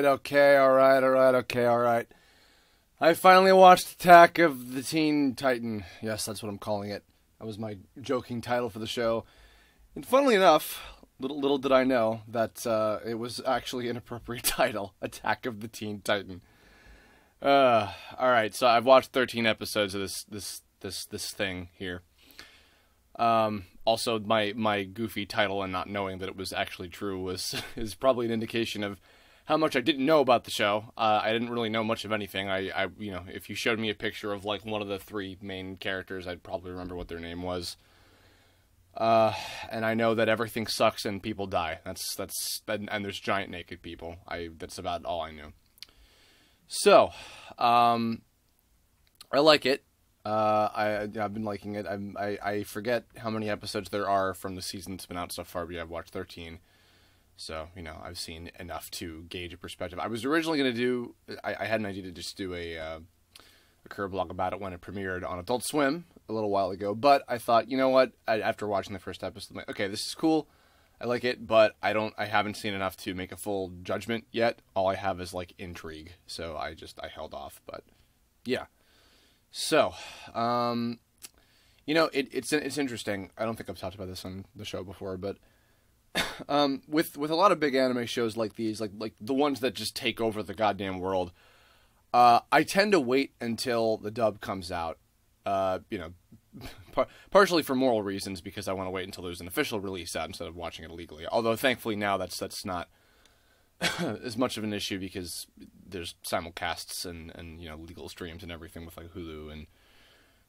alright. I finally watched Attack of the Teen Titan. Yes, that's what I'm calling it. That was my joking title for the show. And funnily enough, little did I know that it was actually an appropriate title, Attack of the Teen Titan. Alright, so I've watched 13 episodes of this thing here. Also, my goofy title and not knowing that it was actually true is probably an indication of how much I didn't know about the show. I didn't really know much of anything. I if you showed me a picture of like one of the three main characters, I'd probably remember what their name was. And I know that everything sucks and people die. And there's giant naked people. That's about all I knew. So, I like it. I've been liking it. I forget how many episodes there are from the season that's been out so far, but I've watched 13. So, I've seen enough to gauge a perspective. I was originally going to do, I had an idea to just do a Kirblog about it when it premiered on Adult Swim a little while ago, but I thought, you know what, after watching the first episode, I'm like, okay, this is cool, I like it, but I haven't seen enough to make a full judgment yet. All I have is, like, intrigue, so I held off, but, yeah. So, it's interesting. I don't think I've talked about this on the show before, but with a lot of big anime shows like these, like the ones that just take over the goddamn world, I tend to wait until the dub comes out. Partially for moral reasons, because I want to wait until there's an official release out instead of watching it illegally. Although thankfully now that's not as much of an issue because there's simulcasts and legal streams and everything with like Hulu and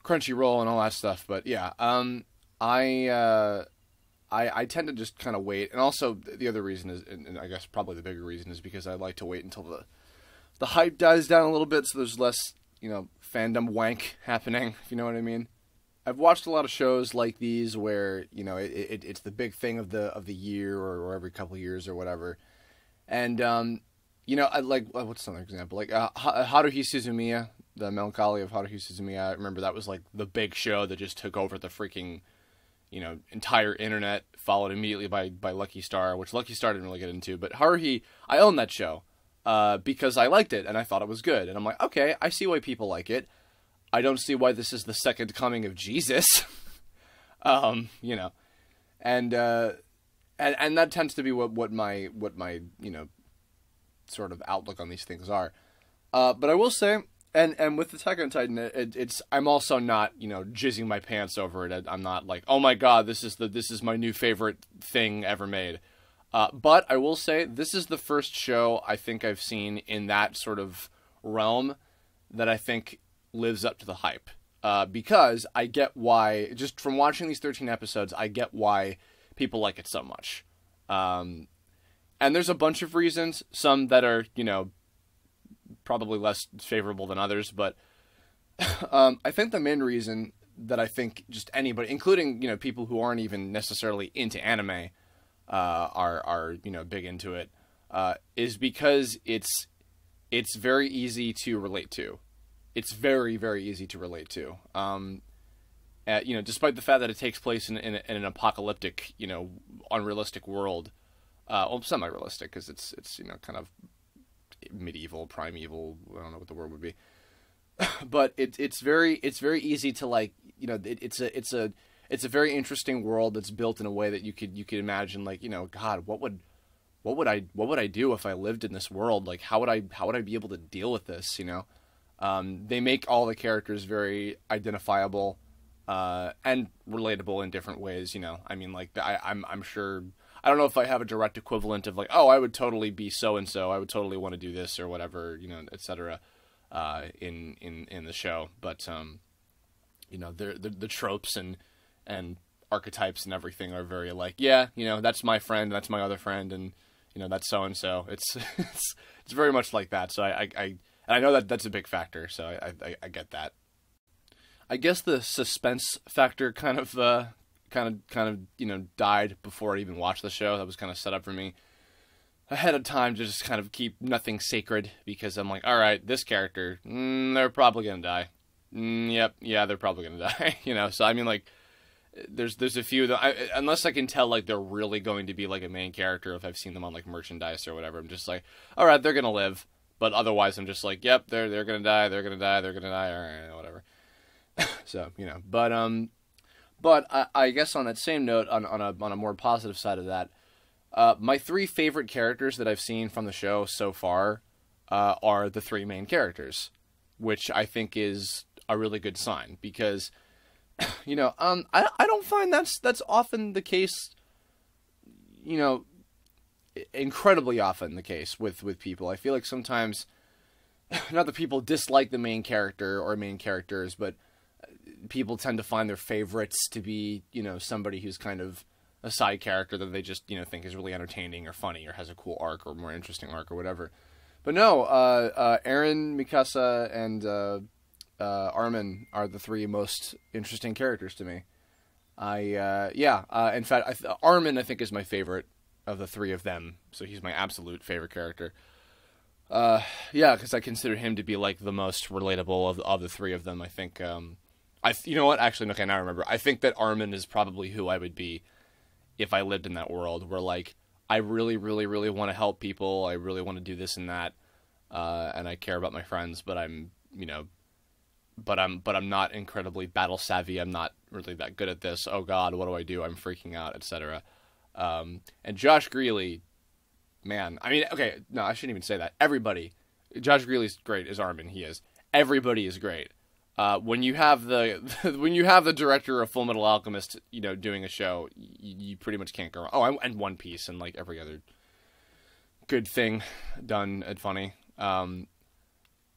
Crunchyroll and all that stuff. But yeah, I tend to just kind of wait, and also the other reason is, and I guess probably the bigger reason, is because I like to wait until the hype dies down a little bit, so there's less fandom wank happening, if you know what I mean. I've watched a lot of shows like these where it's the big thing of the year or every couple of years or whatever, and I like what's another example, like Haruhi Suzumiya, the Melancholy of Haruhi Suzumiya. I remember that was like the big show that just took over the freaking entire internet, followed immediately by Lucky Star, which Lucky Star didn't really get into. But Haruhi, I own that show because I liked it and I thought it was good. And I'm like, okay, I see why people like it. I don't see why this is the second coming of Jesus. And that tends to be what my sort of outlook on these things are. But I will say, and with Attack on Titan, I'm also not jizzing my pants over it. I'm not like, oh my god, this is my new favorite thing ever made. But I will say this is the first show I think I've seen in that sort of realm that I think lives up to the hype. Because I get why, just from watching these 13 episodes, I get why people like it so much. And there's a bunch of reasons, some that are probably less favorable than others, but I think the main reason that I think just anybody, including people who aren't even necessarily into anime, are big into it, is because it's very easy to relate to. It's very, very easy to relate to. Despite the fact that it takes place in an apocalyptic, unrealistic world, semi-realistic, because it's kind of medieval, primeval, I don't know what the word would be, but it's very easy to like, it's a very interesting world that's built in a way that you could imagine, like, God, what would I do if I lived in this world? Like, how would I be able to deal with this? They make all the characters very identifiable and relatable in different ways. I mean, like, I'm sure, I don't know if I have a direct equivalent of like, oh, I would totally be so and so, I would totally want to do this or whatever, etc. In the show, but the tropes and archetypes and everything are very like, yeah, that's my friend, that's my other friend, and that's so and so. It's very much like that. So I know that that's a big factor. So I get that. I guess the suspense factor kind of died before I even watched the show. That was kind of set up for me ahead of time to just kind of keep nothing sacred, because I'm like, all right, this character, they're probably gonna die. Yep, yeah, they're probably gonna die. So I mean, like, there's a few that unless I can tell like they're really going to be like a main character, if I've seen them on like merchandise or whatever, I'm just like, all right, they're gonna live. But otherwise, I'm just like, yep, they're gonna die, they're gonna die, they're gonna die, all right, whatever. So but I guess on that same note, on a more positive side of that, my three favorite characters that I've seen from the show so far are the three main characters, which I think is a really good sign because, I don't find that's often the case, incredibly often the case with people. I feel like sometimes, not that people dislike the main character or main characters, but people tend to find their favorites to be, somebody who's kind of a side character that they just, think is really entertaining or funny or has a cool arc or more interesting arc or whatever. But no, Eren, Mikasa, and Armin are the three most interesting characters to me. In fact, Armin, I think, is my favorite of the three of them. So he's my absolute favorite character. Because I consider him to be, like, the most relatable of the three of them. I think, you know what? Actually, okay, now I remember. I think that Armin is probably who I would be if I lived in that world where, like, I really, really, really want to help people. I really want to do this and that. And I care about my friends, but I'm not incredibly battle savvy. I'm not really that good at this. Oh God, what do I do? I'm freaking out, etc. And Josh Greeley, man, I mean, okay, no, I shouldn't even say that. Everybody, Josh Greeley's great as Armin. He is. Everybody is great. When you have the director of Full Metal Alchemist, doing a show, you pretty much can't go wrong. Oh, and One Piece and like every other good thing done at Funny. Mike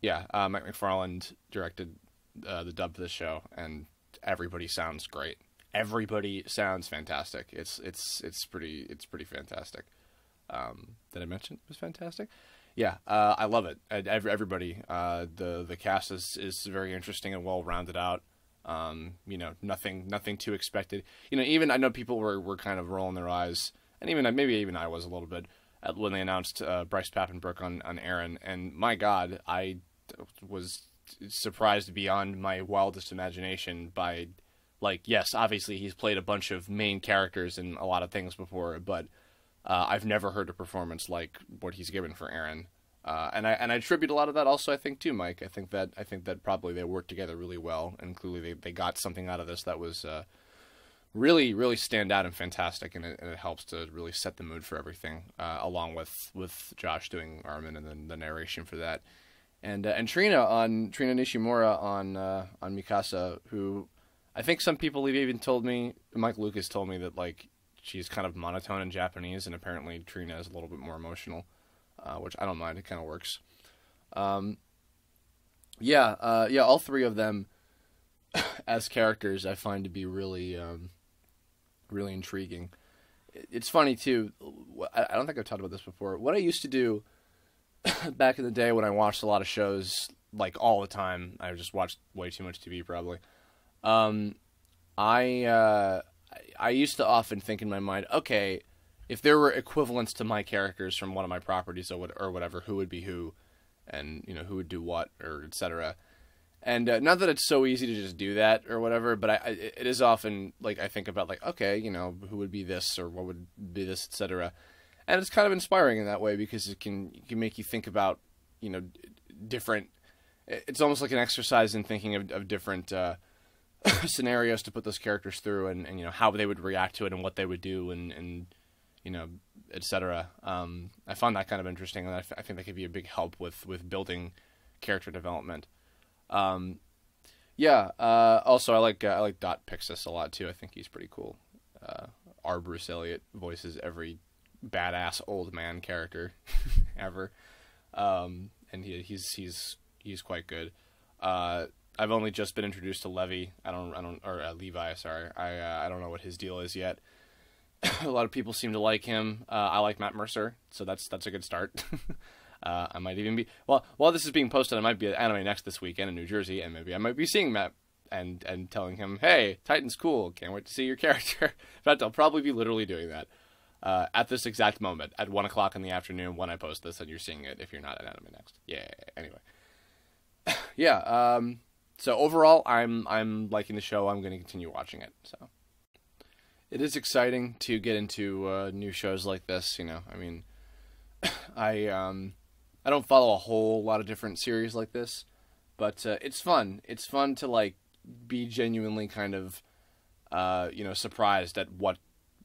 McFarland directed the dub for this show, and everybody sounds great. Everybody sounds fantastic. It's pretty fantastic. Did I mention it was fantastic? Yeah, I love it. Everybody, the cast is very interesting and well rounded out. Nothing too expected. Even I know people were kind of rolling their eyes, and maybe even I was a little bit when they announced Bryce Papenbrook on Eren, and my God, I was surprised beyond my wildest imagination by, like, yes, obviously he's played a bunch of main characters in a lot of things before, but I've never heard a performance like what he's given for Eren. And I attribute a lot of that also, I think, to Mike. I think that probably they worked together really well, and clearly they got something out of this that was really, really stand out and fantastic, and it helps to really set the mood for everything, along with Josh doing Armin and then the narration for that. And Trina Nishimura on Mikasa, who I think some people have even told me, Mike Lucas told me that, like, she's kind of monotone in Japanese, and apparently Trina is a little bit more emotional, which I don't mind. It kind of works. All three of them as characters I find to be really, really intriguing. It's funny, too. I don't think I've talked about this before. What I used to do back in the day when I watched a lot of shows, like, all the time, I just watched way too much TV, probably. I used to often think in my mind, okay, if there were equivalents to my characters from one of my properties or whatever, who would be who, and, who would do what, or etc. And not that it's so easy to just do that or whatever, but it is often, like, I think about, like, okay, who would be this or what would be this, etc. And it's kind of inspiring in that way because it can make you think about, different. It's almost like an exercise in thinking of different scenarios to put those characters through, and how they would react to it and what they would do, and etc. I find that kind of interesting, and I think that could be a big help with building character development. Also, I like Dot Pixis a lot too. I think he's pretty cool. R. Bruce Elliott voices every badass old man character ever, and he's quite good. I've only just been introduced to Levi. Levi. Sorry, I don't know what his deal is yet. A lot of people seem to like him. I like Matt Mercer, so that's a good start. I might even be while this is being posted, I might be at Anime Next this weekend in New Jersey, and maybe I might be seeing Matt and telling him, "Hey, Titan's cool. Can't wait to see your character." In fact, I'll probably be literally doing that at this exact moment at 1:00 in the afternoon when I post this, and you're seeing it if you're not at Anime Next. Yeah. Anyway, So overall, I'm liking the show. I'm going to continue watching it. So, it is exciting to get into new shows like this. I mean, I don't follow a whole lot of different series like this, but it's fun. It's fun to like be genuinely kind of surprised at what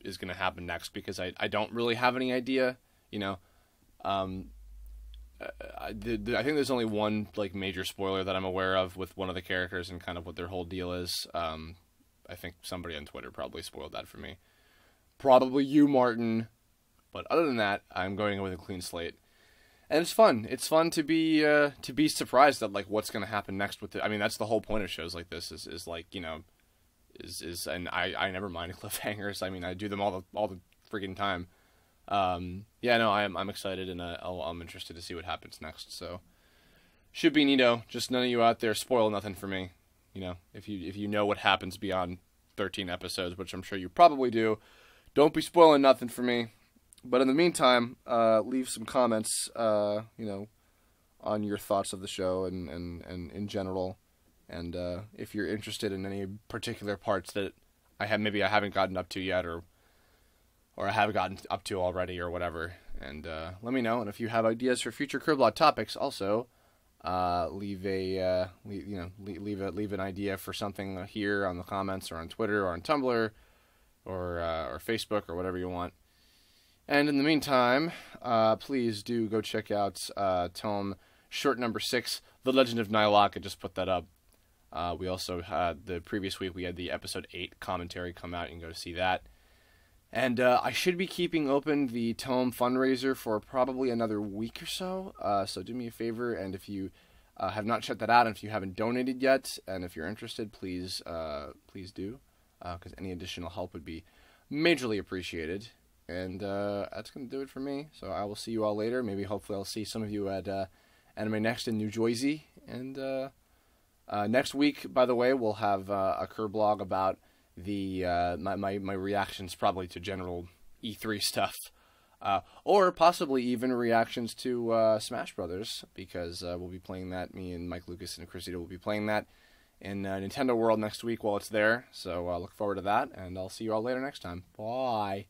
is going to happen next, because I don't really have any idea. I think there's only one like major spoiler that I'm aware of with one of the characters and kind of what their whole deal is. I think somebody on Twitter probably spoiled that for me. Probably you, Martin. But other than that, I'm going with a clean slate. And it's fun. It's fun to be surprised at like what's going to happen next with it. I mean, that's the whole point of shows like this is like, and I never mind cliffhangers. I mean, I do them all the freaking time. I'm excited, and I'm interested to see what happens next. So should be neato. Just none of you out there spoil nothing for me. If you know what happens beyond 13 episodes, which I'm sure you probably do, don't be spoiling nothing for me. But in the meantime, leave some comments, on your thoughts of the show and in general. And if you're interested in any particular parts that I haven't gotten up to yet, or I have gotten up to already, or whatever, and let me know. And if you have ideas for future Kirblog topics, also leave an idea for something here on the comments, or on Twitter, or on Tumblr, or Facebook, or whatever you want. And in the meantime, please do go check out tome short number 6, The Legend of Nylok. I just put that up. We also had the previous week, we had the episode 8 commentary come out. You can go to see that. And I should be keeping open the tome fundraiser for probably another week or so. So do me a favor, and if you have not checked that out, and if you haven't donated yet, and if you're interested, please do, because any additional help would be majorly appreciated. And that's going to do it for me. So I will see you all later. Hopefully I'll see some of you at Anime Next in New Jersey. And next week, by the way, we'll have a Kirblog about my reactions probably to general E3 stuff. Or possibly even reactions to Smash Brothers, because we'll be playing that. Me and Mike Lucas and Chrisita will be playing that in Nintendo World next week while it's there. So look forward to that, and I'll see you all later next time. Bye.